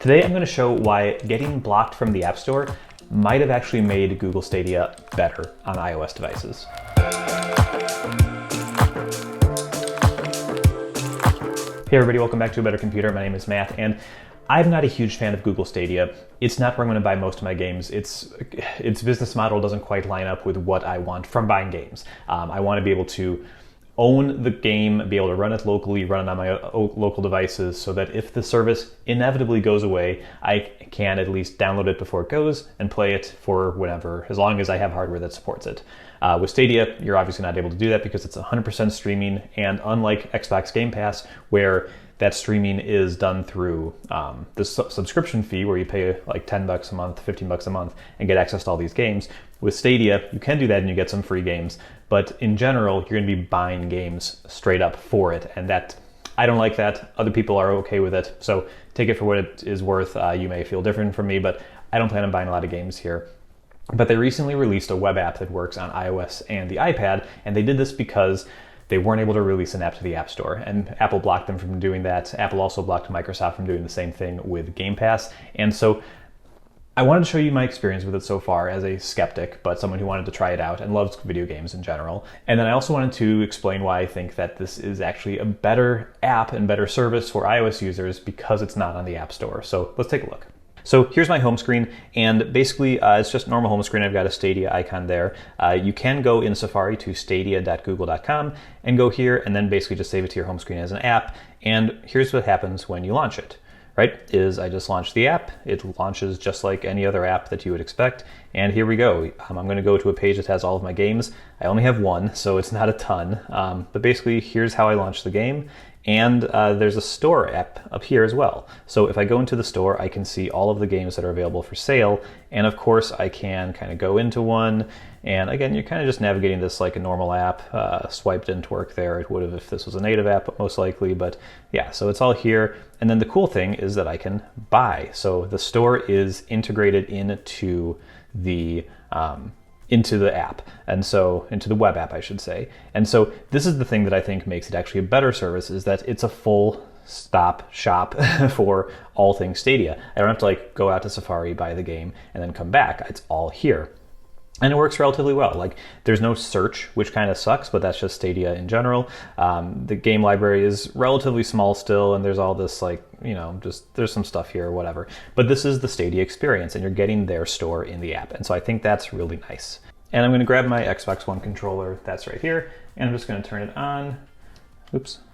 Today I'm going to show why getting blocked from the App Store might have actually made Google Stadia better on iOS devices. Hey everybody, welcome back to A Better Computer. My name is Matt, and I'm not a huge fan of Google Stadia. It's not where I'm going to buy most of my games. Its business model doesn't quite line up with what I want from buying games. I want to be able to own the game, be able to run it locally, run it on my local devices, so that if the service inevitably goes away, I can at least download it before it goes and play it for whenever, as long as I have hardware that supports it. With Stadia, you're obviously not able to do that because it's 100% streaming, and unlike Xbox Game Pass, where that streaming is done through the subscription fee where you pay like $10 a month, $15 a month, and get access to all these games. With Stadia, you can do that and you get some free games, but in general, you're going to be buying games straight up for it, and that I don't like that. Other people are okay with it, so take it for what it is worth. You may feel different from me, but I don't plan on buying a lot of games here. But they recently released a web app that works on iOS and the iPad, and they did this because they weren't able to release an app to the App Store, and Apple blocked them from doing that. Apple also blocked Microsoft from doing the same thing with Game Pass. And so I wanted to show you my experience with it so far as a skeptic, but someone who wanted to try it out and loves video games in general. And then I also wanted to explain why I think that this is actually a better app and better service for iOS users because it's not on the App Store. So let's take a look. So here's my home screen, and basically it's just normal home screen. I've got a Stadia icon there. You can go in Safari to stadia.google.com and go here and then basically just save it to your home screen as an app. And here's what happens when you launch it, right? I just launched the app. It launches just like any other app that you would expect. And here we go. I'm going to go to a page that has all of my games. I only have one, so it's not a ton. But basically, here's how I launch the game. And there's a store app up here as well. So if I go into the store, I can see all of the games that are available for sale. And of course, I can kind of go into one. And again, you're kind of just navigating this like a normal app. Swipe didn't work there. It would have if this was a native app, most likely. But yeah, so it's all here. And then the cool thing is that I can buy. So the store is integrated into the app, and so into the web app, I should say. And so this is the thing that I think makes it actually a better service, is that it's a full stop shop for all things Stadia. I don't have to like go out to Safari, buy the game, and then come back. It's all here. And it works relatively well. Like, there's no search, which kind of sucks, but that's just Stadia in general. The game library is relatively small still, and there's all this like, just there's some stuff here or whatever. But this is the Stadia experience, and you're getting their store in the app. And so I think that's really nice. And I'm going to grab my Xbox One controller, that's right here, and I'm just going to turn it on.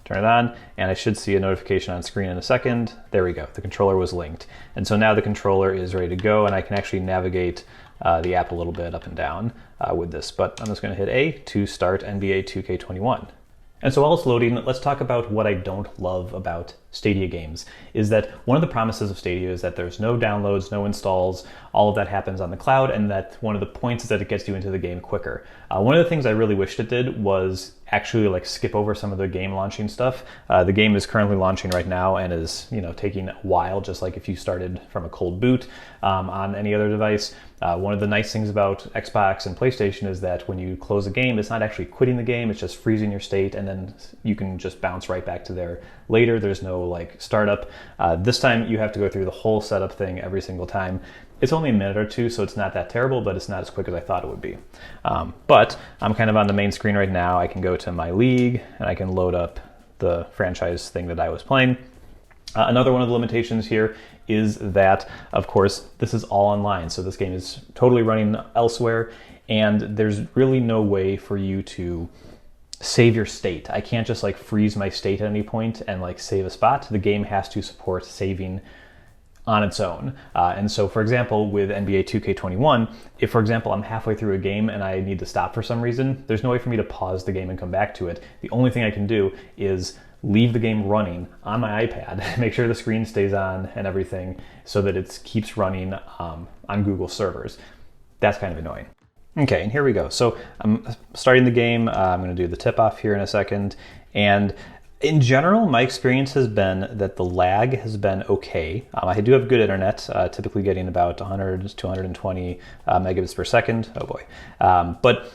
Turn it on, and I should see a notification on screen in a second. There we go, the controller was linked. And so now the controller is ready to go, and I can actually navigate the app a little bit up and down with this. But I'm just going to hit A to start NBA 2K21. And so while it's loading, let's talk about what I don't love about Stadia games. Is that one of the promises of Stadia is that there's no downloads, no installs, all of that happens on the cloud, and that one of the points is that it gets you into the game quicker. One of the things I really wished it did was actually like skip over some of the game launching stuff. The game is currently launching right now and is taking a while, just like if you started from a cold boot on any other device. One of the nice things about Xbox and PlayStation is that when you close a game, it's not actually quitting the game, it's just freezing your state, and then you can just bounce right back to there later. There's no like startup. This time you have to go through the whole setup thing every single time. It's only a minute or two, so it's not that terrible, but it's not as quick as I thought it would be. But I'm kind of on the main screen right now. I can go to my league, and I can load up the franchise thing that I was playing. Another one of the limitations here is that, of course, this is all online. So this game is totally running elsewhere, and there's really no way for you to save your state. I can't just like freeze my state at any point and like save a spot. The game has to support saving on its own. And so, for example, with NBA 2K21, if, for example, I'm halfway through a game and I need to stop for some reason, there's no way for me to pause the game and come back to it. The only thing I can do is leave the game running on my iPad, make sure the screen stays on and everything so that it keeps running on Google servers. That's kind of annoying. Okay, and here we go. So I'm starting the game. I'm going to do the tip off here in a second. And in general, my experience has been that the lag has been okay. I do have good internet, typically getting about 100 to 120 megabits per second. Oh boy. But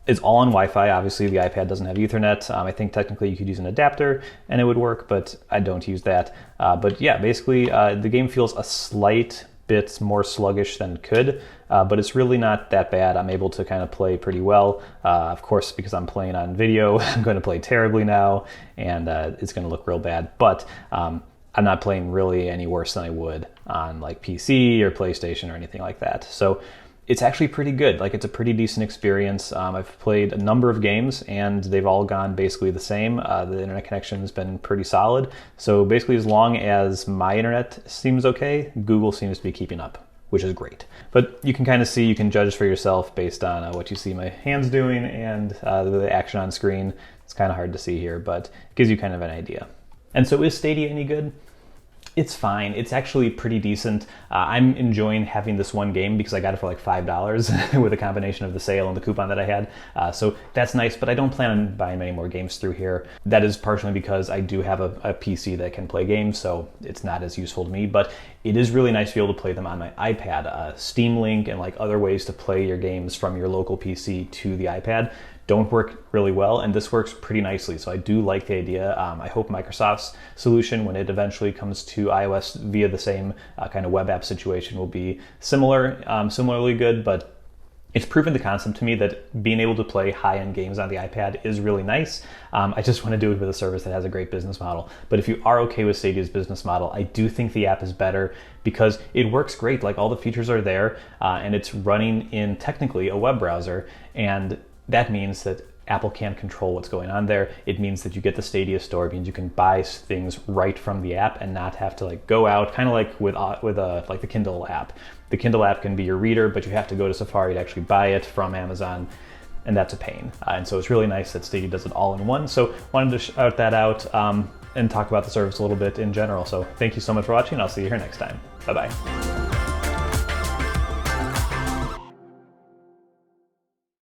It's all on Wi-Fi. Obviously, the iPad doesn't have Ethernet. I think technically you could use an adapter and it would work, but I don't use that. But yeah, basically the game feels a slight bit more sluggish than it could, but it's really not that bad. I'm able to kind of play pretty well. Of course, because I'm playing on video, I'm going to play terribly now, and it's going to look real bad. But I'm not playing really any worse than I would on like PC or PlayStation or anything like that. So it's actually pretty good. Like, it's a pretty decent experience. I've played a number of games and they've all gone basically the same. The internet connection has been pretty solid. So basically, as long as my internet seems okay, Google seems to be keeping up, which is great. But you can kind of see, you can judge for yourself based on what you see my hands doing and the action on screen. It's kind of hard to see here, but it gives you kind of an idea. And so is Stadia any good? It's fine. It's actually pretty decent. I'm enjoying having this one game because I got it for like $5 with a combination of the sale and the coupon that I had. So that's nice, but I don't plan on buying many more games through here. That is partially because I do have a PC that can play games, so it's not as useful to me, but it is really nice to be able to play them on my iPad. Steam Link and like other ways to play your games from your local PC to the iPad don't work really well, and this works pretty nicely. So I do like the idea. I hope Microsoft's solution, when it eventually comes to iOS via the same kind of web app situation, will be similarly good, but it's proven the concept to me that being able to play high-end games on the iPad is really nice. I just want to do it with a service that has a great business model. But if you are okay with Stadia's business model, I do think the app is better because it works great. Like, all the features are there, and it's running in technically a web browser, and that means that Apple can't control what's going on there. It means that you get the Stadia store. It means you can buy things right from the app and not have to like go out, kind of like with like the Kindle app. The Kindle app can be your reader, but you have to go to Safari to actually buy it from Amazon, and that's a pain. And so it's really nice that Stadia does it all in one. So wanted to shout that out and talk about the service a little bit in general. So thank you so much for watching. I'll see you here next time. Bye-bye.